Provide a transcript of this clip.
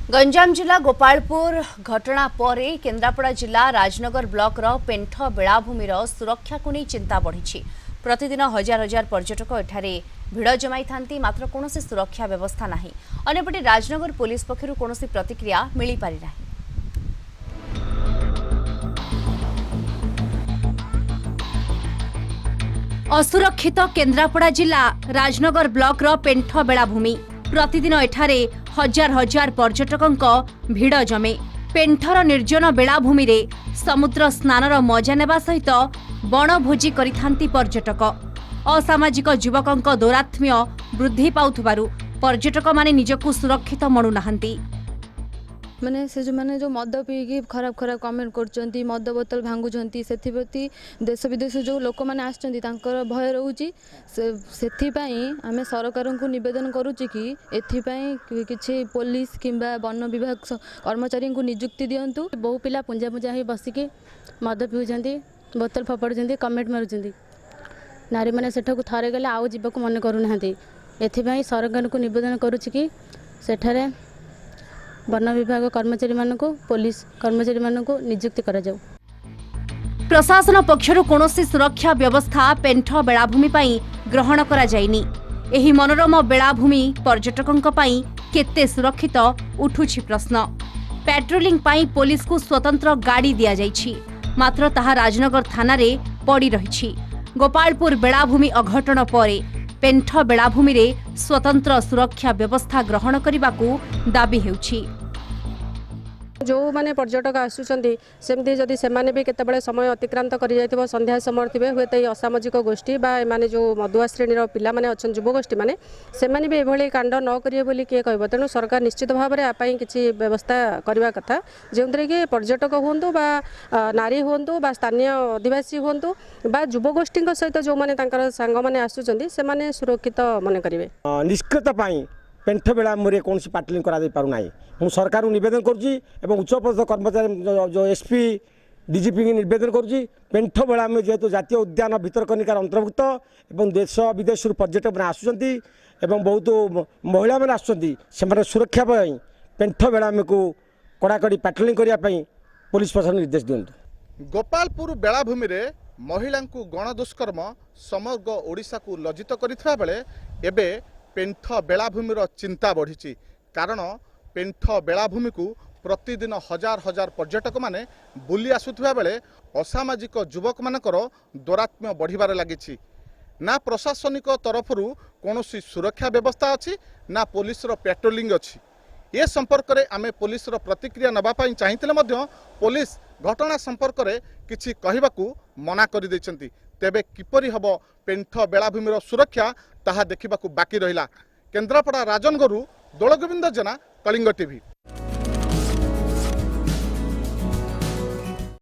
गंजाम जिला गोपालपुर घटना पर केन्द्रापड़ा जिला राजनगर ब्लॉक पेंठ बेलाभूमि सुरक्षा को नहीं चिंता बढ़ी। प्रतिदिन हजार हजार पर्यटक एठारे भिड़ जमाई था, मात्र कौन सुरक्षा व्यवस्था नहीं। अन्यपटे राजनगर पुलिस पक्षर कौन प्रतिक्रिया मिल पारि नहीं। असुरक्षित केन्द्रापड़ा जिला राजनगर ब्लॉक पेंठ बेलाभूमि प्रतिदिन एठारे हजार हजार पर्यटकों भिड़ जमे। पेंठर निर्जन बेलाभूमि रे समुद्र स्नानर मजा नेबा सहित बनभोजी करिथांती पर्यटक। असामाजिक युवकों दौरात्म्य वृद्धि पाउथबारु पर्यटक माने निजकु सुरक्षित मणु नाहंती। माने से जो माने जो मद पीकी खराब खराब कमेंट करचंती, मद बोतल भांगुचंती, सेथिप्रति देश विदेश जो लोक माने आछंती तांकर भय रहउची। सेथिपाई आमे सरकार को निवेदन करूची कि एथिपाई किछि पुलिस किंबा वन विभाग कर्मचारी को नियुक्ति दियंतु। बहु पिला पुंजा पुंजा ही बसिकी मद पीउचंती, बोतल फपाडुचंती, कमेंट मारुचंती। नारी माने सेठा को थरे गले आउ जीवक मन करू नाहंती। एथिपाई सरकार को निवेदन करूची कि सेठारे वन विभाग कर्मचारी मानक पुलिस कर्मचारी मानक नियुक्ति करा जाऊ। प्रशासन पक्षरु कोनोसी सुरक्षा व्यवस्था पेंठ बेलाभूमि पई ग्रहण करा जायनी। एही मनोरम बेलाभूमि पर्यटकों पई केते सुरक्षित उठुछि प्रश्न। पेट्रोलिंग पई पुलिस को स्वतंत्र गाड़ी दिया जायछि, मात्र ताहा राजनगर थाना रे पड़ी रहिछि। गोपालपुर बेलाभूमि अघटन परे पेंठ बेलाभूमि रे स्वतंत्र सुरक्षा व्यवस्था ग्रहण करने दाबी हेउछि। जो माने पर्यटक आसुचंती सेमती जदि सेमाने भी केतेबेले समय अतिक्रांत करि जायतिबो, संध्या समय थिबे हुए तई असामाजिक गोष्ठी बा माने जो मधुआ श्रेणी पिला माने अछन युव गोष्ठी माने सेमाने भी एभली कांड न करिए बोली के कहबो। तेनु सरकार निश्चित भाव में आपई किछि व्यवस्था करबा कथा, जेउतरे कि पर्यटक होंतु बा नारी होंतु बा स्थानीय आदिवासी होंतु बा युव गोष्ठी सहित जो माने तांकर संग माने आसुचंती सेमाने सुरक्षित मन करिवे। निष्कृत पाई पेंठ बेलाभूमि कौन पाटलिंग करा पारु नाही। मु सरकार को निवेदन करुच्ची एवं उच्चपद कर्मचारी जो एसपी डीजीपी की निवेदन करुच्ची पेंठ बेलाभूमि जेहेतु जातीय उद्यान भितरकनिकार अंतर्भुक्त एवं देश विदेश पर्यटक मैंने आसुचंती एवं बहुत महिला मैंने आसुचंती से सुरक्षा पेंठ बेलाभूमि को कड़ाकड़ी पाट्रोलिंग करने पुलिस प्रशासन निर्देश दियंतु। गोपालपुर बेलाभूमि रे महिला गण दुष्कर्म समग्र ओडिशा को लज्जित करथिबा बेले एबे पेंठ बेलाभूमिर चिंता बढ़ी। कारण पेंठ बेलाभूमि को प्रतिदिन हजार हजार पर्यटक माने बुली आसुथिबा बेले असामाजिक युवक मानकर दौरात्म्य बढ़िबार लागिछि। ना प्रशासनिक तरफरु कौनसी सुरक्षा व्यवस्था अछि ना पुलिस पेट्रोलिंग अछि। ए संपर्क में आमे पुलिस प्रतिक्रिया नबा पई चाहिथिले मध्य पुलिस घटना संपर्क में किछि कहिबाकू मना करि दैछंती। तेबे किपरि हबो पेंठ बेलाभूमिर सुरक्षा ताहा देखिबाकू बाकी रहिला। केन्द्रापड़ा राजनगरु दोलगोविंद जेना, कलिंग टीवी।